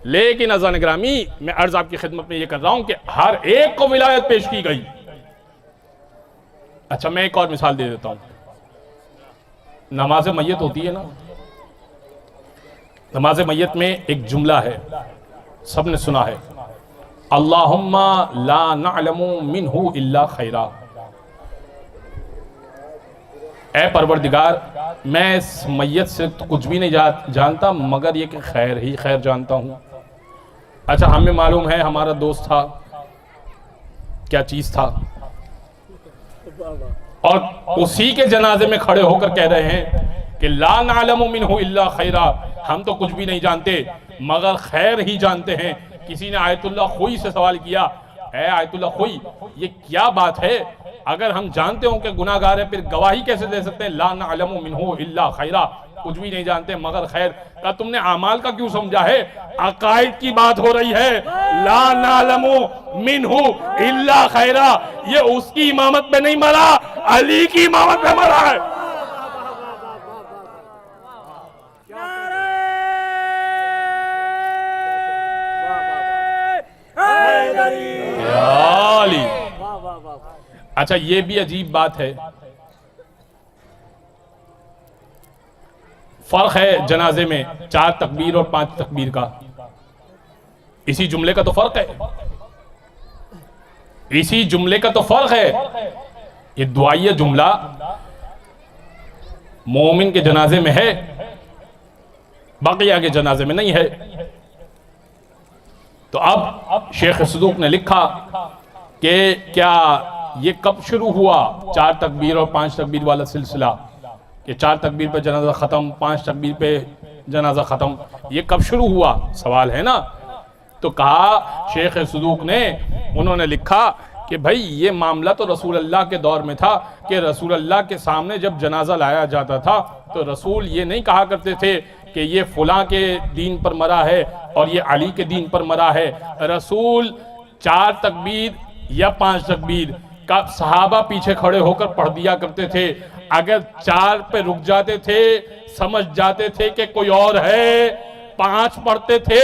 लेकिन अज़ान ग्रामी, मैं अर्ज आपकी खिदमत में ये कर रहा हूं कि हर एक को विलायत पेश की गई। अच्छा, मैं एक और मिसाल दे देता हूं। नमाज मैयत होती है ना, नमाज मैयत में एक जुमला है, सबने सुना है, अल्लाहुम्मा ला नअलमु मिन्हु इल्ला खैरा। ऐ परवरदिगार, मैं इस मैयत से तो कुछ भी नहीं जानता मगर ये कि खैर ही खैर जानता हूं। अच्छा, हमें मालूम है हमारा दोस्त था, क्या चीज था, और उसी के जनाजे में खड़े होकर कह रहे हैं कि ला नअलमु मिन्हु इल्ला खैरा, हम तो कुछ भी नहीं जानते मगर खैर ही जानते हैं। किसी ने आयतुल्लाह खुई से सवाल किया, ऐ आयतुल्लाह खुई, ये क्या बात है, अगर हम जानते हो कि गुनाहगार है फिर गवाही कैसे दे सकते हैं? ला नअलमु मिन्हु इल्ला खैरा, कुछ भी नहीं जानते मगर खैर। का तुमने अमाल का क्यों समझा है? अकायद की बात हो रही है। ला नअलमु मिन्हु इल्ला खैरा, ये उसकी इमामत में नहीं मरा, अली की इमामत में मरा है। अच्छा, ये भी अजीब बात है, फर्क है जनाजे में 4 तकबीर और 5 तकबीर का। इसी जुमले का तो फर्क है, इसी जुमले का तो फर्क है। ये दुआइया जुमला मोमिन के जनाजे में है, बकिया के जनाजे में नहीं है। तो अब शेख सदूक ने लिखा कि क्या ये कब शुरू हुआ 4 तकबीर और 5 तकबीर वाला सिलसिला, कि 4 तकबीर पे जनाजा ख़त्म, 5 तकबीर पे जनाजा ख़त्म, ये कब शुरू हुआ, सवाल है ना। तो कहा शेख सदूक ने, उन्होंने लिखा कि भाई ये मामला तो रसूल अल्लाह के दौर में था कि रसूल अल्लाह के सामने जब जनाजा लाया जाता था तो रसूल ये नहीं कहा करते थे कि ये फुला के दीन पर मरा है और ये अली के दीन पर मरा है। रसूल 4 तकबीर या 5 तकबीर का सहाबा पीछे खड़े होकर पढ़ दिया करते थे। अगर 4 पे रुक जाते थे समझ जाते थे कि कोई और है, 5 पढ़ते थे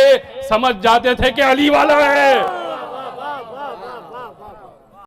समझ जाते थे कि अली वाला है।